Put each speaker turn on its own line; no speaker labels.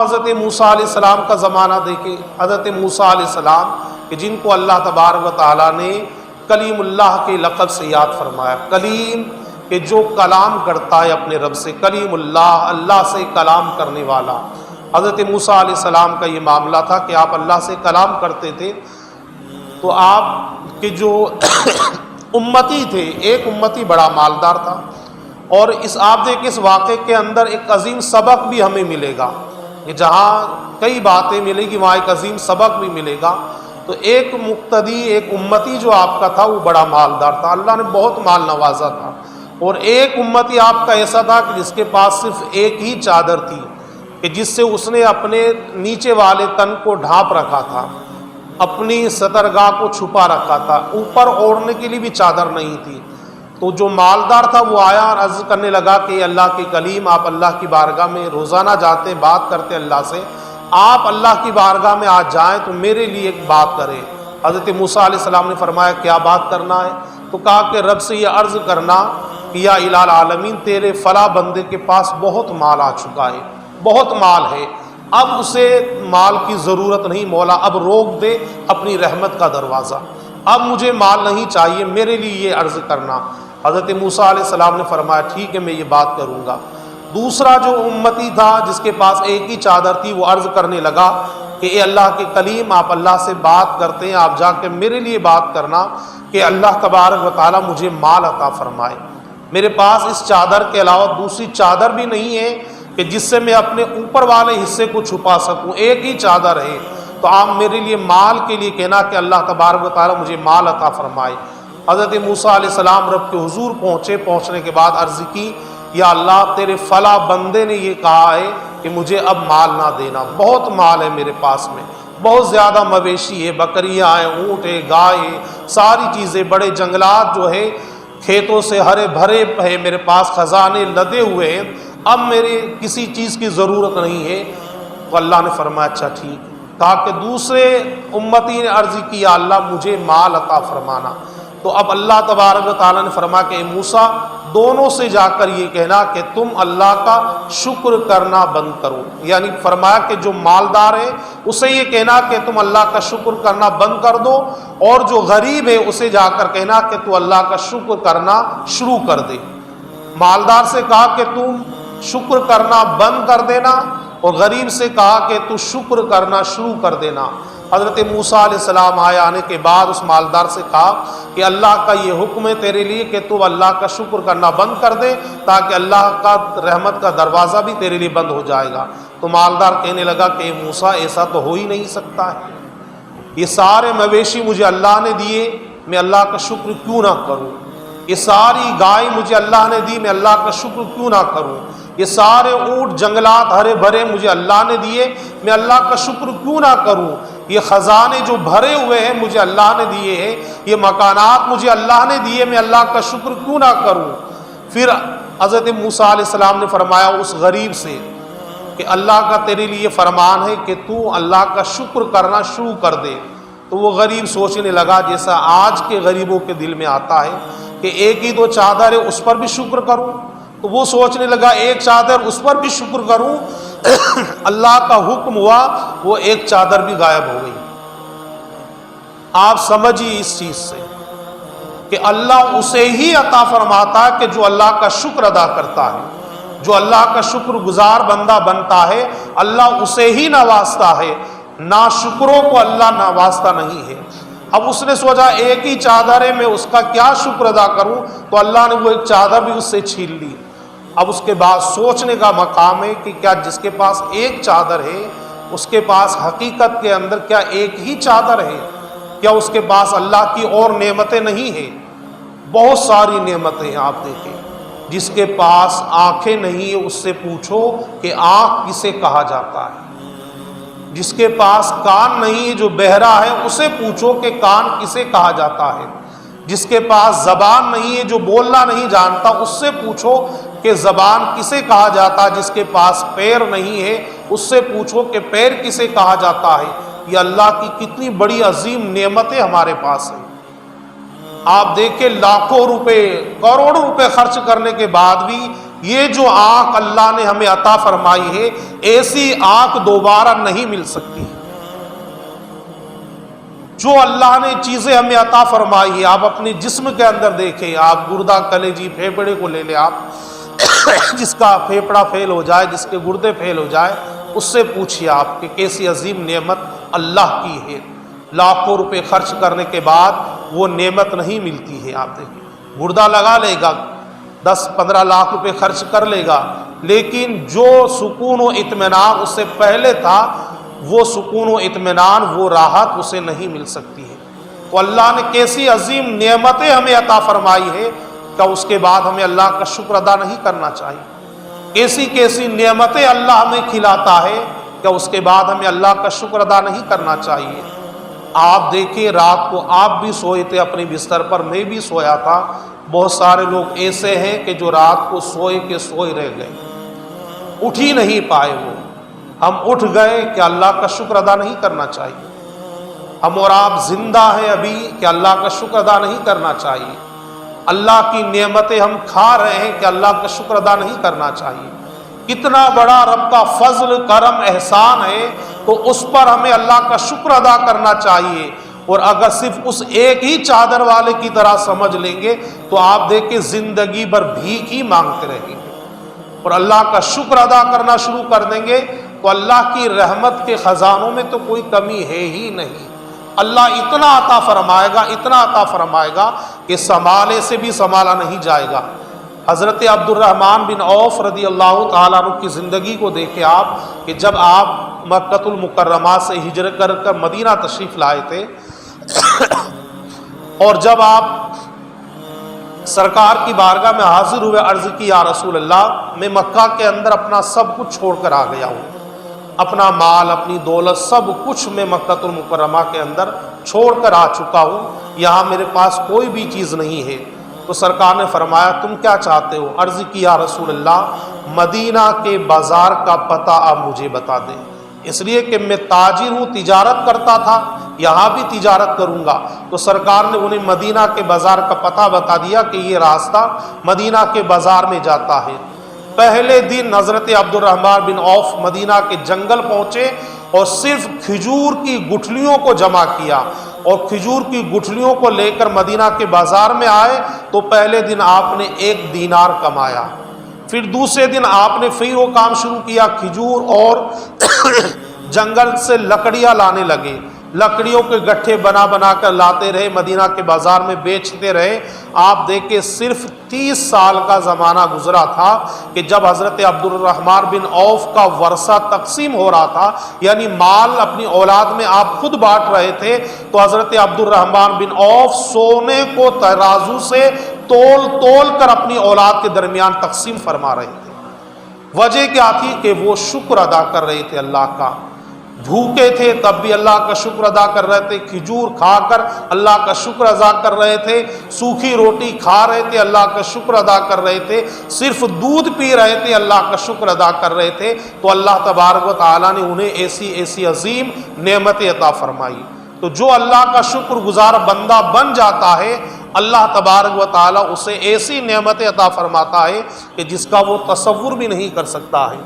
حضرت موسیٰ علیہ السلام کا زمانہ دیکھیں، حضرت موسیٰ علیہ السلام کہ جن کو اللہ تبارک و تعالیٰ نے کلیم اللہ کے لقب سے یاد فرمایا، کلیم کہ جو کلام کرتا ہے اپنے رب سے، کلیم اللہ، اللہ سے کلام کرنے والا۔ حضرت موسیٰ علیہ السلام کا یہ معاملہ تھا کہ آپ اللہ سے کلام کرتے تھے، تو آپ کے جو امتی تھے، ایک امتی بڑا مالدار تھا، اور آپ دیکھیں اس واقعے کے اندر ایک عظیم سبق بھی ہمیں ملے گا کہ جہاں کئی باتیں ملے گی وہاں ایک عظیم سبق بھی ملے گا۔ تو ایک مقتدی، ایک امتی جو آپ کا تھا وہ بڑا مالدار تھا، اللہ نے بہت مال نوازا تھا، اور ایک امتی آپ کا ایسا تھا کہ جس کے پاس صرف ایک ہی چادر تھی کہ جس سے اس نے اپنے نیچے والے تن کو ڈھانپ رکھا تھا، اپنی سترگاہ کو چھپا رکھا تھا، اوپر اوڑھنے کے لیے بھی چادر نہیں تھی۔ تو جو مالدار تھا وہ آیا اور عرض کرنے لگا کہ اللہ کے کلیم، آپ اللہ کی بارگاہ میں روزانہ جاتے بات کرتے اللہ سے، آپ اللہ کی بارگاہ میں آج جائیں تو میرے لیے ایک بات کریں۔ حضرت موسیٰ علیہ السلام نے فرمایا کیا بات کرنا ہے؟ تو کہا کہ رب سے یہ عرض کرنا کہ یا الہ العالمین، تیرے فلاں بندے کے پاس بہت مال آ چکا ہے، بہت مال ہے، اب اسے مال کی ضرورت نہیں، مولا اب روک دے اپنی رحمت کا دروازہ، اب مجھے مال نہیں چاہیے، میرے لیے یہ عرض کرنا۔ حضرت موسیٰ علیہ السلام نے فرمایا ٹھیک ہے میں یہ بات کروں گا۔ دوسرا جو امتی تھا جس کے پاس ایک ہی چادر تھی، وہ عرض کرنے لگا کہ اے اللہ کے کلیم، آپ اللہ سے بات کرتے ہیں، آپ جا کے میرے لیے بات کرنا کہ اللہ تبارک و تعالیٰ مجھے مال عطا فرمائے، میرے پاس اس چادر کے علاوہ دوسری چادر بھی نہیں ہے کہ جس سے میں اپنے اوپر والے حصے کو چھپا سکوں، ایک ہی چادر ہے، تو آپ میرے لیے مال کے لیے کہنا کہ اللہ تبارک و تعالیٰ مجھے مال عطا فرمائے۔ حضرت موسیٰ علیہ السلام رب کے حضور پہنچنے کے بعد عرض کی یا اللہ تیرے فلاں بندے نے یہ کہا ہے کہ مجھے اب مال نہ دینا، بہت مال ہے میرے پاس میں، بہت زیادہ مویشی ہے، بکریاں ہیں، اونٹ ہے، گائے ہے، ساری چیزیں، بڑے جنگلات جو ہے کھیتوں سے ہرے بھرے ہے، میرے پاس خزانے لدے ہوئے ہیں، اب میرے کسی چیز کی ضرورت نہیں ہے۔ تو اللہ نے فرمایا اچھا ٹھیک ہے۔ کہا کہ دوسرے امتی نے عرض کیا اللہ مجھے مال عطا فرمانا۔ تو اب اللہ تبارک و تعالیٰ نے فرمایا کہ اے موسیٰ، دونوں سے جا کر یہ کہنا کہ تم اللہ کا شکر کرنا بند کرو، یعنی فرمایا کہ جو مالدار ہے اسے یہ کہنا کہ تم اللہ کا شکر کرنا بند کر دو، اور جو غریب ہے اسے جا کر کہنا کہ تو اللہ کا شکر کرنا شروع کر دے۔ مالدار سے کہا کہ تم شکر کرنا بند کر دینا، اور غریب سے کہا کہ تو شکر کرنا شروع کر دینا۔ حضرت موسیٰ علیہ السلام آنے کے بعد اس مالدار سے کہا کہ اللہ کا یہ حکم ہے تیرے لیے کہ تو اللہ کا شکر کرنا بند کر دے، تاکہ اللہ کا رحمت کا دروازہ بھی تیرے لیے بند ہو جائے گا۔ تو مالدار کہنے لگا کہ اے موسیٰ ایسا تو ہو ہی نہیں سکتا ہے، یہ سارے مویشی مجھے اللہ نے دیے، میں اللہ کا شکر کیوں نہ کروں؟ یہ ساری گائے مجھے اللہ نے دی، میں اللہ کا شکر کیوں نہ کروں؟ یہ سارے اونٹ جنگلات ہرے بھرے مجھے اللہ نے دیے، میں اللہ کا شکر کیوں نہ کروں؟ یہ خزانے جو بھرے ہوئے ہیں مجھے اللہ نے دیے ہیں، یہ مکانات مجھے اللہ نے دیے، میں اللہ کا شکر کیوں نہ کروں؟ پھر حضرت موسیٰ علیہ السلام نے فرمایا اس غریب سے کہ اللہ کا تیرے لیے فرمان ہے کہ تو اللہ کا شکر کرنا شروع کر دے۔ تو وہ غریب سوچنے لگا جیسا آج کے غریبوں کے دل میں آتا ہے کہ ایک ہی تو چادر ہے اس پر بھی شکر کروں، تو وہ سوچنے لگا ایک چادر اس پر بھی شکر کروں، اللہ کا حکم ہوا وہ ایک چادر بھی غائب ہو گئی۔ آپ سمجھیے اس چیز سے کہ اللہ اسے ہی عطا فرماتا ہے کہ جو اللہ کا شکر ادا کرتا ہے، جو اللہ کا شکر گزار بندہ بنتا ہے اللہ اسے ہی نوازتا ہے، ناشکروں کو اللہ نوازتا نہیں ہے۔ اب اس نے سوچا ایک ہی چادر ہے میں اس کا کیا شکر ادا کروں، تو اللہ نے وہ ایک چادر بھی اس سے چھین لی۔ اب اس کے بعد سوچنے کا مقام ہے کہ کیا جس کے پاس ایک چادر ہے اس کے پاس حقیقت کے اندر کیا ایک ہی چادر ہے؟ کیا اس کے پاس اللہ کی اور نعمتیں نہیں ہیں؟ بہت ساری نعمتیں ہیں۔ آپ دیکھیں جس کے پاس آنکھیں نہیں ہیں اس سے پوچھو کہ آنکھ کسے کہا جاتا ہے، جس کے پاس کان نہیں ہے جو بہرا ہے اسے پوچھو کہ کان کسے کہا جاتا ہے، جس کے پاس زبان نہیں ہے جو بولنا نہیں جانتا اس سے پوچھو کہ زبان کسے کہا جاتا ہے، جس کے پاس پیر نہیں ہے اس سے پوچھو کہ پیر کسے کہا جاتا ہے۔ یہ اللہ کی کتنی بڑی عظیم نعمتیں ہمارے پاس ہیں۔ آپ دیکھیں لاکھوں روپے، کروڑوں روپے خرچ کرنے کے بعد بھی یہ جو آنکھ اللہ نے ہمیں عطا فرمائی ہے، ایسی آنکھ دوبارہ نہیں مل سکتی۔ جو اللہ نے چیزیں ہمیں عطا فرمائی ہے، آپ اپنے جسم کے اندر دیکھیں، آپ گردہ کلیجی پھیپڑے کو لے لیں، آپ جس کا پھیپڑا فیل ہو جائے، جس کے گردے فیل ہو جائے، اس سے پوچھیے آپ کہ کیسی عظیم نعمت اللہ کی ہے۔ لاکھوں روپے خرچ کرنے کے بعد وہ نعمت نہیں ملتی ہے۔ آپ دیکھیں، گردہ لگا لے گا، 10-15 لاکھ روپے خرچ کر لے گا، لیکن جو سکون و اطمینان اس سے پہلے تھا، وہ سکون و اطمینان، وہ راحت اسے نہیں مل سکتی ہے۔ تو اللہ نے کیسی عظیم نعمتیں ہمیں عطا فرمائی ہے، کہ اس کے بعد ہمیں اللہ کا شکر ادا نہیں کرنا چاہیے۔ کیسی کیسی نعمتیں اللہ ہمیں کھلاتا ہے، کہ اس کے بعد ہمیں اللہ کا شکر ادا نہیں کرنا چاہیے۔ آپ دیکھیں، رات کو آپ بھی سوئے تھے اپنے بستر پر، میں بھی سویا تھا۔ بہت سارے لوگ ایسے ہیں کہ جو رات کو سوئے کے سوئے رہ گئے، اٹھ ہی نہیں پائے۔ وہ ہم اٹھ گئے کہ اللہ کا شکر ادا نہیں کرنا چاہیے۔ ہم اور آپ زندہ ہیں ابھی، کہ اللہ کا شکر ادا نہیں کرنا چاہیے۔ اللہ کی نعمتیں ہم کھا رہے ہیں کہ اللہ کا شکر ادا نہیں کرنا چاہیے۔ کتنا بڑا رب کا فضل، کرم، احسان ہے، تو اس پر ہمیں اللہ کا شکر ادا کرنا چاہیے۔ اور اگر صرف اس ایک ہی چادر والے کی طرح سمجھ لیں گے تو آپ دیکھیں زندگی بھر بھیک ہی مانگتے رہیں گے، اور اللہ کا شکر ادا کرنا شروع کر دیں گے تو اللہ کی رحمت کے خزانوں میں تو کوئی کمی ہے ہی نہیں۔ اللہ اتنا عطا فرمائے گا، اتنا عطا فرمائے گا کہ سنبھالے سے بھی سنبھالا نہیں جائے گا۔ حضرت عبد الرحمن بن عوف رضی اللہ تعالیٰ عنہ کی زندگی کو دیکھیں آپ، کہ جب آپ مکہ المکرمہ سے ہجرت کر مدینہ تشریف لائے تھے، اور جب آپ سرکار کی بارگاہ میں حاضر ہوئے، عرض کی یا رسول اللہ، میں مکہ کے اندر اپنا سب کچھ چھوڑ کر آ گیا ہوں، اپنا مال، اپنی دولت، سب کچھ میں مکہ المکرمہ کے اندر چھوڑ کر آ چکا ہوں، یہاں میرے پاس کوئی بھی چیز نہیں ہے۔ تو سرکار نے فرمایا تم کیا چاہتے ہو؟ عرض کی یا رسول اللہ، مدینہ کے بازار کا پتہ آپ مجھے بتا دیں، اس لیے کہ میں تاجر ہوں، تجارت کرتا تھا، یہاں بھی تجارت کروں گا۔ تو سرکار نے انہیں مدینہ کے بازار کا پتہ بتا دیا کہ یہ راستہ مدینہ کے بازار میں جاتا ہے۔ پہلے دن حضرت عبد الرحمن بن عوف مدینہ کے جنگل پہنچے اور صرف کھجور کی گٹھلیوں کو جمع کیا، اور کھجور کی گٹھلیوں کو لے کر مدینہ کے بازار میں آئے تو پہلے دن آپ نے 1 دینار کمایا۔ پھر دوسرے دن آپ نے پھر وہ کام شروع کیا، کھجور اور جنگل سے لکڑیاں لانے لگے، لکڑیوں کے گٹھے بنا بنا کر لاتے رہے، مدینہ کے بازار میں بیچتے رہے۔ آپ دیکھیں صرف 30 سال کا زمانہ گزرا تھا کہ جب حضرت عبد الرحمن بن عوف کا ورثہ تقسیم ہو رہا تھا، یعنی مال اپنی اولاد میں آپ خود بانٹ رہے تھے، تو حضرت عبد الرحمن بن عوف سونے کو ترازو سے تول کر اپنی اولاد کے درمیان تقسیم فرما رہے تھے۔ وجہ کیا تھی؟ کہ وہ شکر ادا کر رہے تھے اللہ کا، بھوکے تھے تب بھی اللہ کا شکر ادا کر رہے تھے، کھجور کھا کر اللہ کا شکر ادا کر رہے تھے، سوکھی روٹی کھا رہے تھے اللہ کا شکر ادا کر رہے تھے، صرف دودھ پی رہے تھے اللہ کا شکر ادا کر رہے تھے۔ تو اللہ تبارک و تعالیٰ نے انہیں ایسی ایسی عظیم نعمتیں عطا فرمائی۔ تو جو اللہ کا شکر گزار بندہ بن جاتا ہے، اللہ تبارک و تعالیٰ اسے ایسی نعمتیں عطا فرماتا ہے کہ جس کا وہ تصور بھی نہیں کر سکتا ہے۔